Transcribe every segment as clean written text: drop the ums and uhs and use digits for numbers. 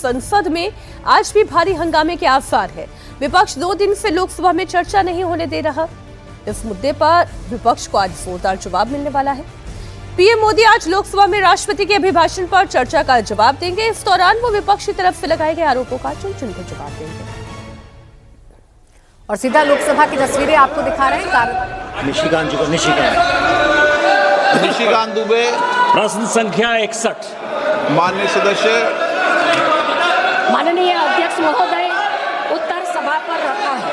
संसद में आज भी भारी हंगामे के आसार है। विपक्ष 2 दिन से लोकसभा में चर्चा नहीं होने दे रहा। इस मुद्दे पर विपक्ष को आज जोरदार जवाब मिलने वाला है। पीएम मोदी आज लोकसभा में राष्ट्रपति के अभिभाषण पर चर्चा का जवाब देंगे। इस दौरान वो विपक्ष की तरफ से लगाए गए आरोपों का चुन-चुन कर जवाब देंगे। और सीधा लोकसभा की तस्वीरें आपको दिखा रहे हैं। निशिकांत दुबे, प्रश्न संख्या 61। माननीय सदस्य। माननीय अध्यक्ष महोदय, उत्तर सभा पर रखा है।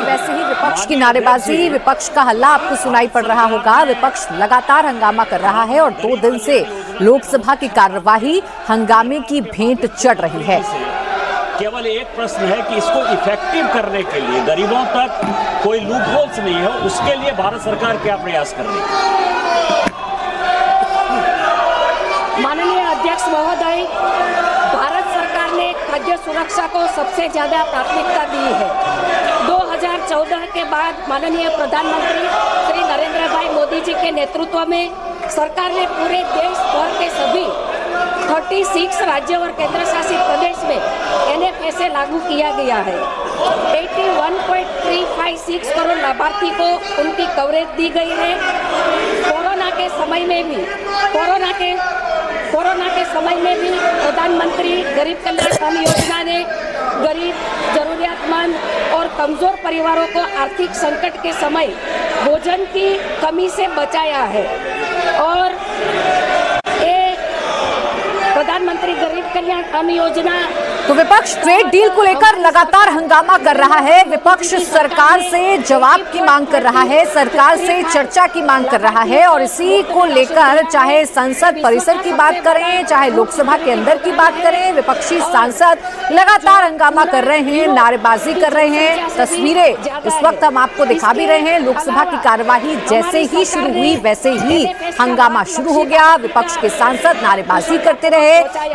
वैसे ही विपक्ष की नारेबाजी, विपक्ष का हल्ला आपको सुनाई पड़ रहा होगा। विपक्ष लगातार हंगामा कर रहा है और 2 दिन से लोकसभा की कार्यवाही हंगामे की भेंट चढ़ रही है। केवल एक प्रश्न है कि इसको इफेक्टिव करने के लिए गरीबों तक कोई लूपहोल्स नहीं हो, उसके लिए भारत सरकार क्या प्रयास कर रही है? माननीय अध्यक्ष महोदय, भारत सरकार ने खाद्य सुरक्षा को सबसे ज्यादा प्राथमिकता दी है। 2014 के बाद माननीय प्रधानमंत्री श्री नरेंद्र भाई मोदी जी के नेतृत्व में सरकार ने पूरे देश भर के सभी 36 राज्यों और केंद्र शासित प्रदेश में NFSA लागू किया गया है। 81.356 करोड़ लाभार्थी को उनकी कवरेज दी गई है। कोरोना के समय में भी प्रधानमंत्री गरीब कल्याण अन्न योजना ने गरीब, जरूरियातमंद और कमजोर परिवारों को आर्थिक संकट के समय भोजन की कमी से बचाया है। और प्रधानमंत्री गरीब कल्याण अन्न योजना। तो विपक्ष ट्रेड डील को लेकर लगातार हंगामा कर रहा है। विपक्ष सरकार से जवाब की मांग कर रहा है, सरकार से चर्चा की मांग कर रहा है और इसी को लेकर चाहे संसद परिसर की बात करें, चाहे लोकसभा के अंदर की बात करें, विपक्षी सांसद लगातार हंगामा कर रहे हैं, नारेबाजी कर रहे हैं। तस्वीरें इस वक्त हम आपको दिखा भी रहे हैं। लोकसभा की कार्यवाही जैसे ही शुरू हुई वैसे ही हंगामा शुरू हो गया। विपक्ष के सांसद नारेबाजी करते रहे।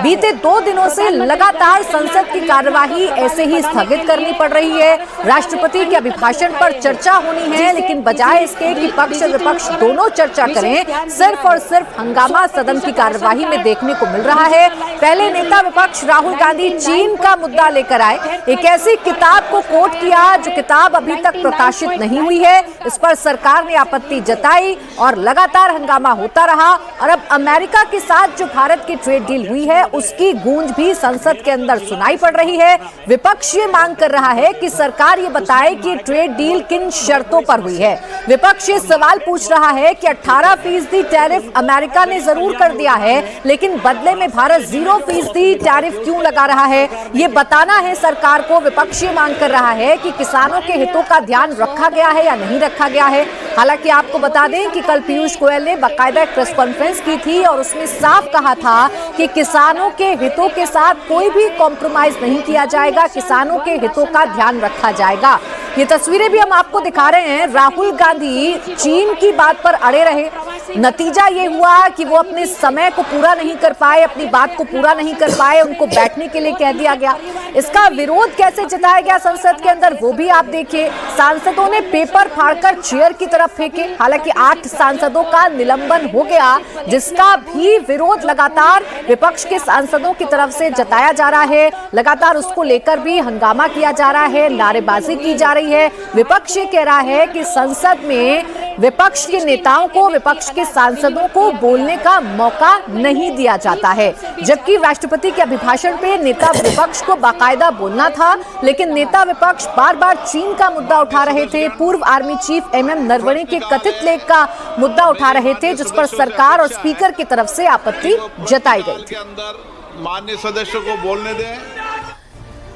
बीते 2 दिनों से लगातार संसद की कार्यवाही ऐसे ही स्थगित करनी पड़ रही है। राष्ट्रपति के अभिभाषण पर चर्चा होनी है, लेकिन बजाय इसके कि पक्ष विपक्ष दोनों चर्चा करें, सिर्फ और सिर्फ हंगामा सदन की कार्यवाही में देखने को मिल रहा है। पहले नेता विपक्ष राहुल गांधी चीन का मुद्दा लेकर आए, एक ऐसी किताब को कोट किया जो किताब अभी तक प्रकाशित नहीं हुई है। इस पर सरकार ने आपत्ति जताई और लगातार हंगामा होता रहा। और अब अमेरिका के साथ जो भारत की ट्रेड डील हुई है उसकी गूंज भी संसद के अंदर सुनाई पड़ रही है। विपक्ष ये मांग कर रहा है कि सरकार ये बताए कि ट्रेड डील किन शर्तों पर हुई है। विपक्ष ये सवाल पूछ रहा है कि 18% टैरिफ अमेरिका ने जरूर कर दिया है, लेकिन बदले में भारत 0% टैरिफ क्यों लगा रहा है, ये बताना है सरकार को। विपक्ष ये मांग कर रहा है कि किसानों के हितों का ध्यान रखा गया है या नहीं रखा गया है। हालांकि आपको बता दें कि कल पीयूष गोयल ने बाकायदा प्रेस कॉन्फ्रेंस की थी और उसने साफ कहा था कि किसानों के हितों के साथ कोई भी कॉम्प्रोमाइज नहीं किया जाएगा, किसानों के हितों का ध्यान रखा जाएगा। ये तस्वीरें भी हम आपको दिखा रहे हैं। राहुल गांधी चीन की बात पर अड़े रहे। नतीजा ये हुआ कि वो अपने समय को पूरा नहीं कर पाए, अपनी बात को पूरा नहीं कर पाए, उनको बैठने के लिए कह दिया गया। इसका विरोध कैसे जताया गया संसद के अंदर वो भी आप देखिए। सांसदों ने पेपर फाड़कर चेयर की तरफ फेंके। हालांकि 8 सांसदों का निलंबन हो गया, जिसका भी विरोध लगातार विपक्ष के सांसदों की तरफ से जताया जा रहा है। लगातार उसको लेकर भी हंगामा किया जा रहा है, नारेबाजी की जा रही है। विपक्ष ये कह रहा है कि संसद में विपक्ष के नेताओं को, विपक्ष के सांसदों को बोलने का मौका नहीं दिया जाता है, जबकि राष्ट्रपति के अभिभाषण पे नेता विपक्ष को बाकायदा बोलना था। लेकिन नेता विपक्ष बार बार चीन का मुद्दा उठा रहे थे, पूर्व आर्मी चीफ MM नरवणे के कथित लेख का मुद्दा उठा रहे थे, जिस पर सरकार और स्पीकर की तरफ से आपत्ति जताई गई थी। माननीय सदस्यों को बोलने दें।